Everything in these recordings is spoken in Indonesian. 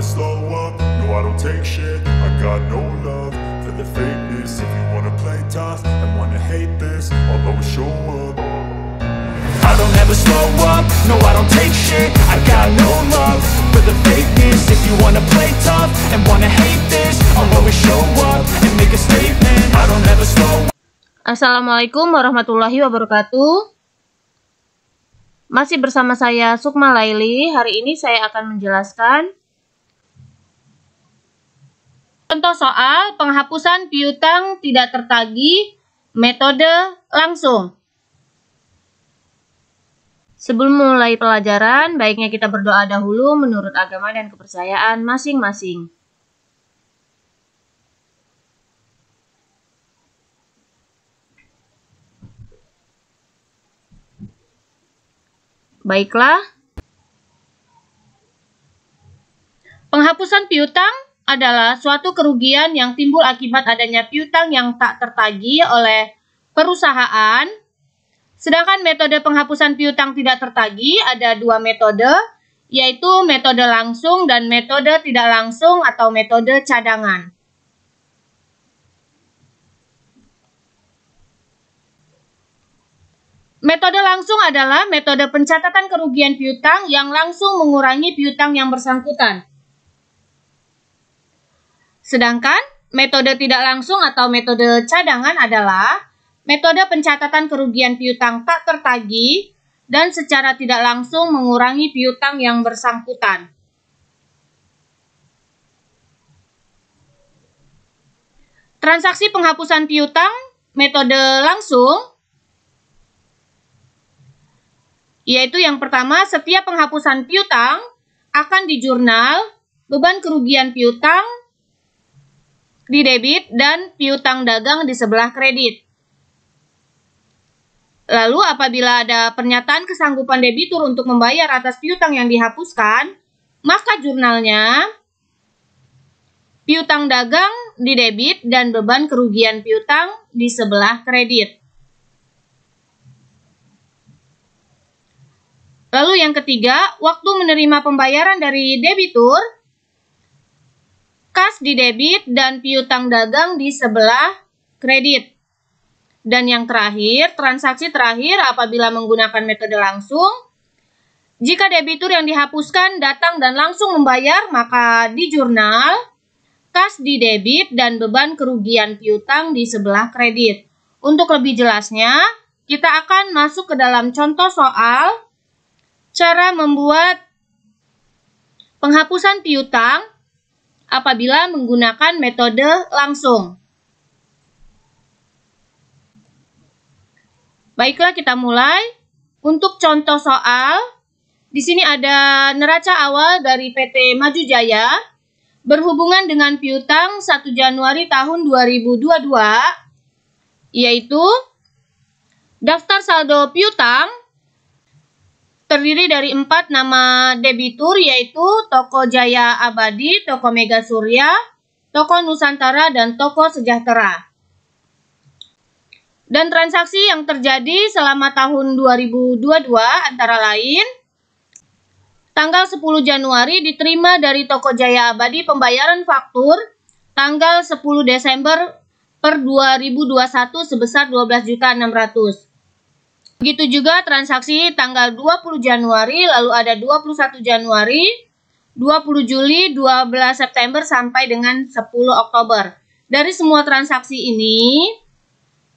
never slow up, no I don't take shit. I got no love for the fakeness. If you wanna play tough and wanna hate this, I'll always show up. I don't ever slow up, no I don't take shit. I got no love for the fakeness. If you wanna play tough and wanna hate this, I'll always show up and make a statement. I don't ever slow up. Assalamualaikum warahmatullahi wabarakatuh. Masih bersama saya Sukma Laili. Hari ini saya akan menjelaskan contoh soal penghapusan piutang tidak tertagih metode langsung. Sebelum memulai pelajaran, baiknya kita berdoa dahulu menurut agama dan kepercayaan masing-masing. Baiklah, penghapusan piutang adalah suatu kerugian yang timbul akibat adanya piutang yang tak tertagih oleh perusahaan. Sedangkan metode penghapusan piutang tidak tertagih ada dua metode, yaitu metode langsung dan metode tidak langsung atau metode cadangan. Metode langsung adalah metode pencatatan kerugian piutang yang langsung mengurangi piutang yang bersangkutan. Sedangkan metode tidak langsung atau metode cadangan adalah metode pencatatan kerugian piutang tak tertagih dan secara tidak langsung mengurangi piutang yang bersangkutan. Transaksi penghapusan piutang metode langsung yaitu yang pertama, setiap penghapusan piutang akan dijurnal beban kerugian piutang di debit dan piutang dagang di sebelah kredit. Lalu apabila ada pernyataan kesanggupan debitur untuk membayar atas piutang yang dihapuskan, maka jurnalnya piutang dagang di debit dan beban kerugian piutang di sebelah kredit. Lalu yang ketiga, waktu menerima pembayaran dari debitur, kas di debit dan piutang dagang di sebelah kredit. Dan yang terakhir, transaksi terakhir apabila menggunakan metode langsung, jika debitur yang dihapuskan datang dan langsung membayar, maka di jurnal, kas di debit dan beban kerugian piutang di sebelah kredit. Untuk lebih jelasnya, kita akan masuk ke dalam contoh soal cara membuat penghapusan piutang apabila menggunakan metode langsung. Baiklah, kita mulai. Untuk contoh soal, di sini ada neraca awal dari PT Maju Jaya berhubungan dengan piutang 1 Januari tahun 2022, yaitu daftar saldo piutang terdiri dari 4 nama debitur, yaitu Toko Jaya Abadi, Toko Mega Surya, Toko Nusantara, dan Toko Sejahtera. Dan transaksi yang terjadi selama tahun 2022 antara lain, tanggal 10 Januari diterima dari Toko Jaya Abadi pembayaran faktur tanggal 10 Desember per 2021 sebesar 12.600.000. Begitu juga transaksi tanggal 20 Januari, lalu ada 21 Januari, 20 Juli, 12 September, sampai dengan 10 Oktober. Dari semua transaksi ini,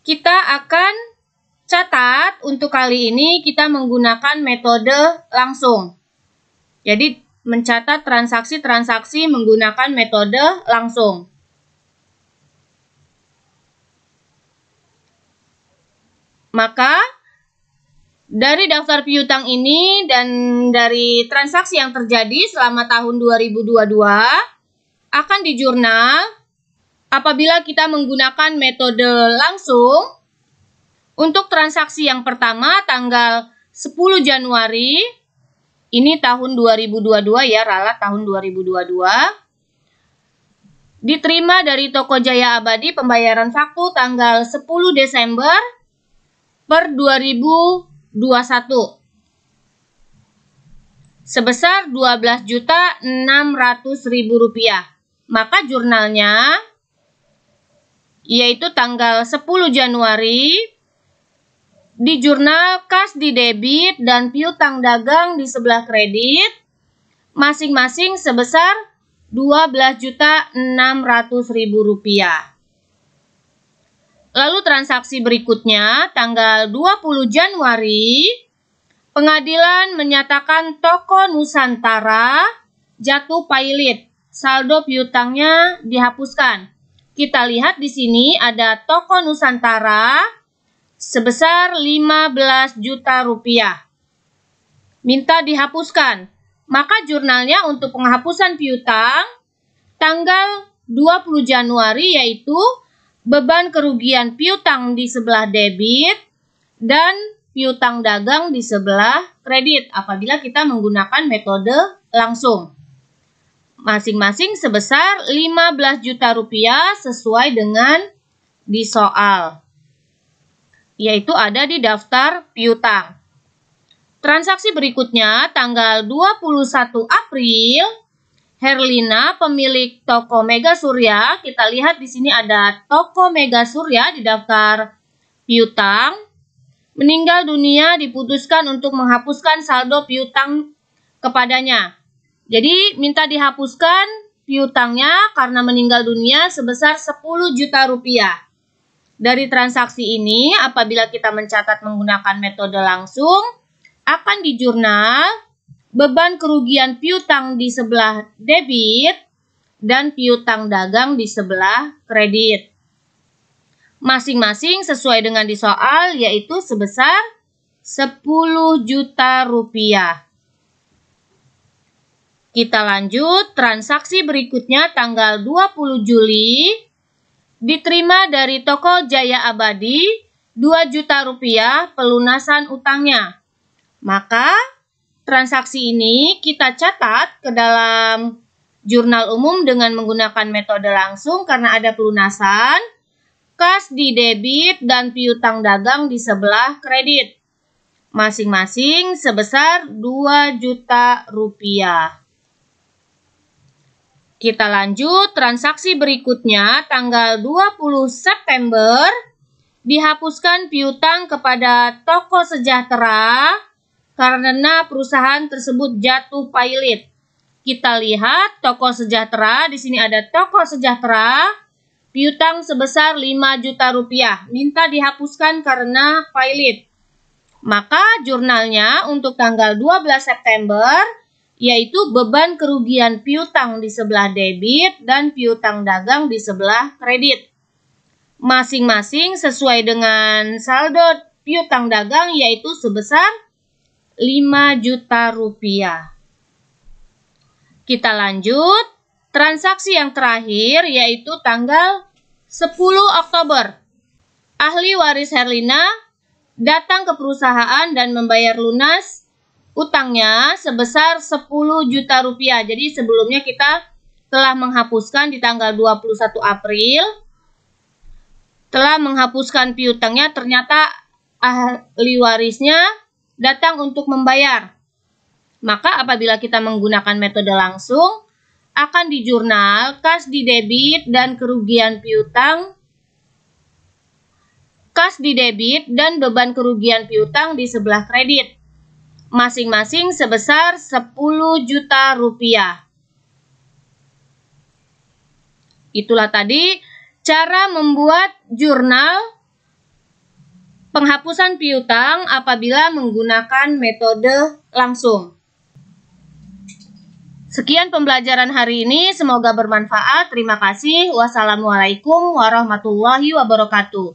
kita akan catat untuk kali ini kita menggunakan metode langsung. Jadi, mencatat transaksi-transaksi menggunakan metode langsung. Maka, dari daftar piutang ini dan dari transaksi yang terjadi selama tahun 2022 akan dijurnal apabila kita menggunakan metode langsung. Untuk transaksi yang pertama tanggal 10 Januari, ini tahun 2022 ya, ralat tahun 2022, diterima dari Toko Jaya Abadi pembayaran faktur tanggal 10 Desember per 2021. sebesar Rp12.600.000. Maka jurnalnya yaitu tanggal 10 Januari di jurnal kas di debit dan piutang dagang di sebelah kredit masing-masing sebesar Rp12.600.000. Lalu transaksi berikutnya tanggal 20 Januari, pengadilan menyatakan toko Nusantara jatuh pailit, saldo piutangnya dihapuskan. Kita lihat di sini ada toko Nusantara sebesar Rp15 juta. Minta dihapuskan. Maka jurnalnya untuk penghapusan piutang tanggal 20 Januari yaitu beban kerugian piutang di sebelah debit dan piutang dagang di sebelah kredit apabila kita menggunakan metode langsung. Masing-masing sebesar Rp15 juta sesuai dengan di soal, yaitu ada di daftar piutang. Transaksi berikutnya tanggal 21 April, Herlina pemilik toko Mega Surya, kita lihat di sini ada toko Mega Surya di daftar piutang, meninggal dunia diputuskan untuk menghapuskan saldo piutang kepadanya. Jadi minta dihapuskan piutangnya karena meninggal dunia sebesar Rp10 juta. Dari transaksi ini apabila kita mencatat menggunakan metode langsung, akan di jurnal beban kerugian piutang di sebelah debit dan piutang dagang di sebelah kredit. Masing-masing sesuai dengan di soal yaitu sebesar Rp10 juta. Kita lanjut, transaksi berikutnya tanggal 20 Juli diterima dari toko Jaya Abadi Rp2 juta pelunasan utangnya. Maka transaksi ini kita catat ke dalam jurnal umum dengan menggunakan metode langsung karena ada pelunasan, kas di debit dan piutang dagang di sebelah kredit. Masing-masing sebesar Rp2 juta. Kita lanjut, transaksi berikutnya tanggal 20 September dihapuskan piutang kepada Toko Sejahtera karena perusahaan tersebut jatuh pailit. Kita lihat Toko Sejahtera, di sini ada Toko Sejahtera, piutang sebesar Rp5 juta, minta dihapuskan karena pailit. Maka jurnalnya untuk tanggal 12 September, yaitu beban kerugian piutang di sebelah debit dan piutang dagang di sebelah kredit. Masing-masing sesuai dengan saldo piutang dagang yaitu sebesar Rp5 juta. Kita lanjut, transaksi yang terakhir yaitu tanggal 10 Oktober. Ahli waris Herlina datang ke perusahaan dan membayar lunas utangnya sebesar Rp10 juta. Jadi sebelumnya kita telah menghapuskan di tanggal 21 April, telah menghapuskan piutangnya, ternyata ahli warisnya datang untuk membayar. Maka apabila kita menggunakan metode langsung, akan di jurnal kas di debit dan kerugian piutang, kas di debit dan beban kerugian piutang di sebelah kredit. Masing-masing sebesar Rp10 juta. Itulah tadi cara membuat jurnal penghapusan piutang apabila menggunakan metode langsung. Sekian pembelajaran hari ini, semoga bermanfaat. Terima kasih. Wassalamualaikum warahmatullahi wabarakatuh.